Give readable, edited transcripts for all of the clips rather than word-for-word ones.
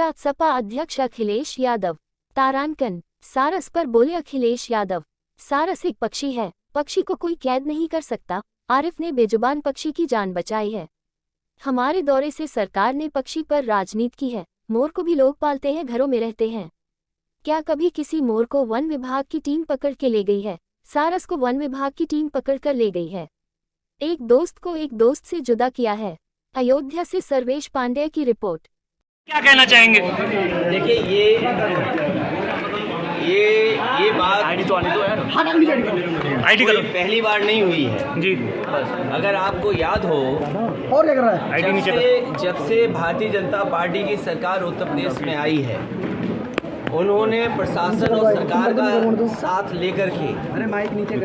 साथ सपा अध्यक्ष अखिलेश यादव। तारांकन, सारस पर बोले अखिलेश यादव, सारस एक पक्षी है, पक्षी को कोई कैद नहीं कर सकता। आरिफ ने बेजुबान पक्षी की जान बचाई है। हमारे दौरे से सरकार ने पक्षी पर राजनीति की है। मोर को भी लोग पालते हैं, घरों में रहते हैं। क्या कभी किसी मोर को वन विभाग की टीम पकड़ के ले गई है? सारस को वन विभाग की टीम पकड़ कर ले गई है। एक दोस्त को एक दोस्त से जुदा किया है। अयोध्या से सर्वेश पांडेय की रिपोर्ट। क्या कहना चाहेंगे? देखिए ये बात कोई पहली बार नहीं हुई है जी। अगर आपको याद हो, और क्या कर रहा है? जब से भारतीय जनता पार्टी की सरकार उत्तर प्रदेश में आई है, उन्होंने प्रशासन और सरकार का साथ लेकर के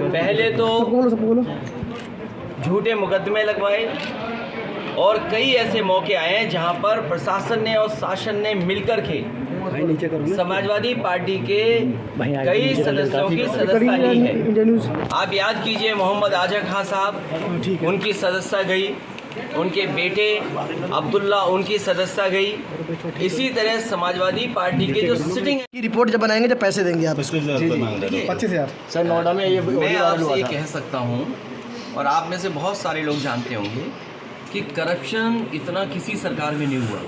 पहले तो झूठे मुकदमे लगवाए और कई ऐसे मौके आए हैं जहां पर प्रशासन ने और शासन ने मिलकर के समाजवादी पार्टी के कई सदस्यों की सदस्यता ली है। आप याद कीजिए, मोहम्मद आजम खान साहब, उनकी सदस्यता गई, उनके बेटे अब्दुल्ला, उनकी सदस्यता गई। इसी तरह समाजवादी पार्टी के जो सिटिंग की रिपोर्ट जब बनाएंगे जब पैसे देंगे आप इसको 25,000 सर नोएडा में। मैं आपसे ये कह सकता हूँ और आप में से बहुत सारे लोग जानते होंगे कि करप्शन इतना किसी सरकार में नहीं हुआ।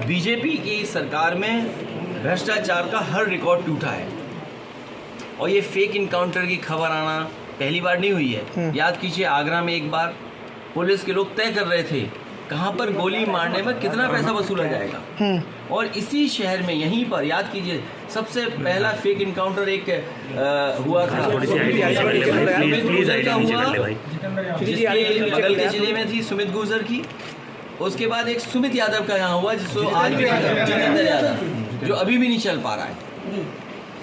बीजेपी की सरकार में भ्रष्टाचार का हर रिकॉर्ड टूटा है और ये फेक इनकाउंटर की खबर आना पहली बार नहीं हुई है। याद कीजिए, आगरा में एक बार पुलिस के लोग तय कर रहे थे कहाँ पर गोली मारने में कितना पैसा वसूला जाएगा, और इसी शहर में यहीं पर याद कीजिए सबसे पहला फेक इनकाउंटर एक हुआ था, जिसके बगल के जिले में थी सुमित गुर्जर की। उसके बाद एक सुमित यादव का यहाँ हुआ, जिसको आज भी जितेंद्र यादव, जो अभी भी नहीं चल पा रहा है।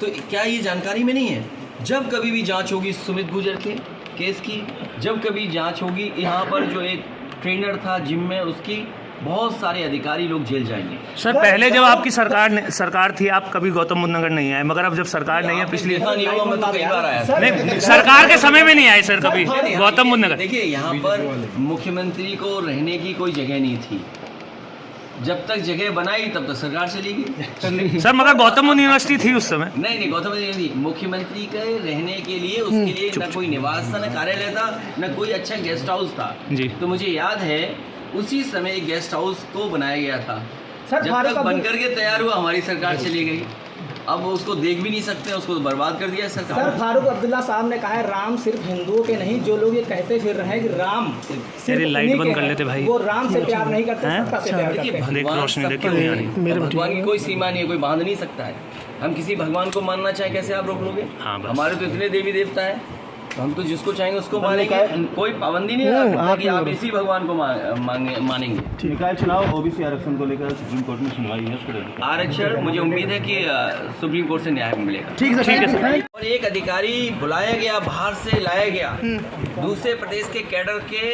तो क्या ये जानकारी में नहीं है? जब कभी भी जांच होगी सुमित गुर्जर के केस की, जब कभी जांच होगी यहाँ पर जो एक ट्रेनर था जिम में, उसकी, बहुत सारे अधिकारी लोग जेल जाएंगे। सर पहले जब आपकी सरकार थी, आप कभी गौतम बुद्ध नगर नहीं आए, मगर अब जब सरकार नहीं है, पिछली नहीं होगा, मैं तो कई बार आया। नहीं, सरकार के समय में नहीं आए सर कभी गौतम बुद्ध नगर। देखिए, यहाँ पर मुख्यमंत्री को रहने की कोई जगह नहीं थी। जब तक जगह बनाई तब तक सरकार चली गई। सर मगर गौतम बुद्ध यूनिवर्सिटी थी उस समय। नहीं, गौतम बुद्ध नहीं थी। मुख्यमंत्री के रहने के लिए, उसके लिए न कोई निवास था, न कार्यालय था, न कोई अच्छा गेस्ट हाउस था जी। तो मुझे याद है उसी समय गेस्ट हाउस को बनाया गया था। जब तक बनकर के तैयार हुआ, हमारी सरकार चली गई। अब उसको देख भी नहीं सकते, उसको बर्बाद कर दिया सरकार। सर फारूक अब्दुल्ला साहब ने कहा है राम सिर्फ हिंदुओं के नहीं, जो लोग ये कहते फिर रहे हैं कि राम सिर्फ लाइट बंद कर लेते भाई, वो राम से प्यार नहीं करते, सत्ता से प्यार करते हैं। भगवान की कोई सीमा नहीं है, कोई बांध नहीं सकता है। हम किसी भगवान को मानना चाहे कैसे आप रोक लोगे? हमारे तो इतने देवी देवता है, तो हम तो जिसको चाहेंगे उसको मानेंगे, कोई पाबंदी नहीं है कि आप इसी भगवान को मानेंगे। चुनाव ओबीसी आरक्षण को लेकर सुप्रीम कोर्ट में सुनवाई है। आरक्षण मुझे उम्मीद है कि सुप्रीम कोर्ट से न्याय मिलेगा। ठीक है सर। और एक अधिकारी बुलाया गया, बाहर से लाया गया, दूसरे प्रदेश के कैडर के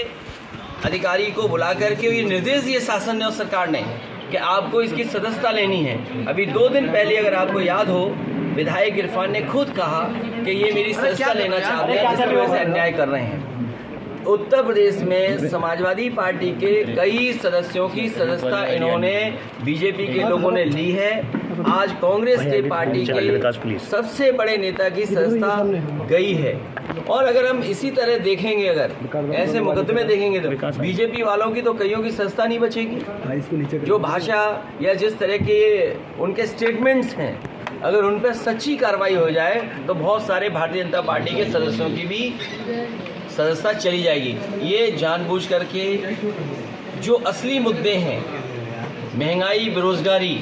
अधिकारी को बुला करके ये निर्देश दिए शासन ने और सरकार ने कि आपको इसकी सदस्यता लेनी है। अभी 2 दिन पहले अगर आपको याद हो, विधायक इरफान ने खुद कहा कि ये मेरी सदस्यता लेना चाहते हैं, जिसकी वजह से अन्याय कर रहे हैं। उत्तर प्रदेश में समाजवादी पार्टी के कई सदस्यों की सदस्यता इन्होंने, बीजेपी के लोगों ने ली है। आज कांग्रेस के पार्टी के सबसे बड़े नेता की सदस्यता गई है। और अगर हम इसी तरह देखेंगे, अगर ऐसे मुकदमे देखेंगे, तो बीजेपी वालों की तो कईयों की सदस्यता नहीं बचेगी। जो भाषा या जिस तरह के उनके स्टेटमेंट्स हैं, अगर उन पर सच्ची कार्रवाई हो जाए तो बहुत सारे भारतीय जनता पार्टी के सदस्यों की भी सदस्यता चली जाएगी। ये जानबूझ करके जो असली मुद्दे हैं, महंगाई, बेरोजगारी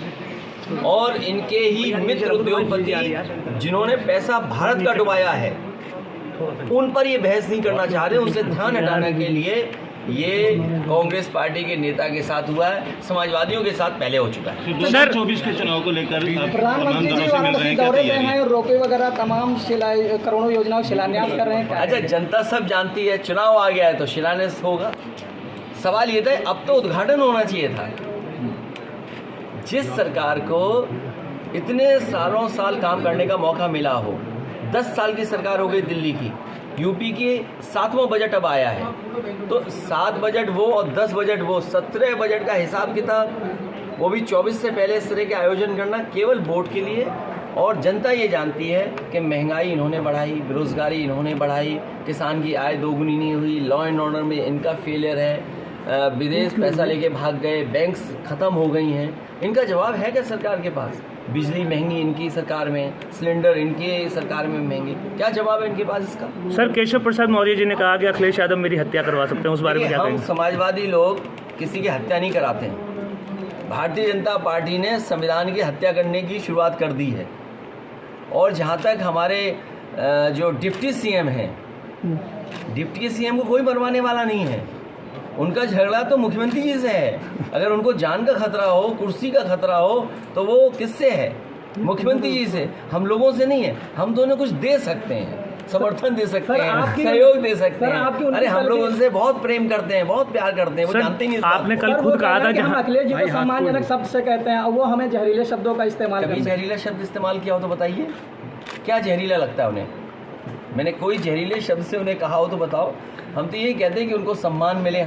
और इनके ही मित्र उद्योगपति जिन्होंने पैसा भारत का डुबाया है, उन पर ये बहस नहीं करना चाह रहे। उनसे ध्यान हटाने के लिए ये कांग्रेस पार्टी के नेता के साथ हुआ है, समाजवादियों के साथ पहले हो चुका है। 2024 के चुनाव को लेकर प्रधानमंत्री जी वाराणसी दौरे पे हैं, रोके वगैरह तमाम करोड़ों योजनाओं शिलान्यास कर रहे हैं। अच्छा, जनता सब जानती है, चुनाव आ गया है तो शिलान्यास होगा। सवाल ये था, अब तो उद्घाटन होना चाहिए था। जिस सरकार को इतने साल काम करने का मौका मिला हो, 10 साल की सरकार हो गई दिल्ली की, यूपी की 7वां बजट अब आया है, तो 7 बजट वो और 10 बजट वो, 17 बजट का हिसाब किताब वो भी 24 से पहले इस तरह के आयोजन करना केवल वोट के लिए। और जनता ये जानती है कि महंगाई इन्होंने बढ़ाई, बेरोजगारी इन्होंने बढ़ाई, किसान की आय दोगुनी नहीं हुई, लॉ एंड ऑर्डर में इनका फेलियर है, विदेश पैसा लेके भाग गए, बैंक्स ख़त्म हो गई हैं। इनका जवाब है क्या सरकार के पास? बिजली महंगी इनकी सरकार में, सिलेंडर इनकी सरकार में महंगे, क्या जवाब है इनके पास इसका? सर, केशव प्रसाद मौर्य जी ने कहा कि अखिलेश यादव मेरी हत्या करवा सकते हैं, उस बारे में क्या हम कहेंगे? समाजवादी लोग किसी की हत्या नहीं कराते हैं। भारतीय जनता पार्टी ने संविधान की हत्या करने की शुरुआत कर दी है। और जहाँ तक हमारे जो डिप्टी सीएम हैं, डिप्टी सीएम को कोई मरवाने वाला नहीं है। उनका झगड़ा तो मुख्यमंत्री जी से है। अगर उनको जान का खतरा हो, कुर्सी का खतरा हो, तो वो किससे है? मुख्यमंत्री जी से, हम लोगों से नहीं है। हम दोनों कुछ दे सकते हैं, समर्थन दे सकते हैं, सहयोग दे सकते हैं। अरे हम लोग उनसे बहुत प्रेम करते हैं, बहुत प्यार करते हैं, वो जानते ही नहीं। आपने कल खुद कहा था हम अखिलेश जी को सम्मानजनक शब्द से कहते हैं, वो हमें जहरीले शब्दों का इस्तेमाल करते कभी हैं। जहरीला शब्द इस्तेमाल किया हो तो बताइए, क्या जहरीला लगता है उन्हें? मैंने कोई जहरीले शब्द से उन्हें कहा हो तो बताओ। हम तो यही कहते हैं कि उनको सम्मान मिले।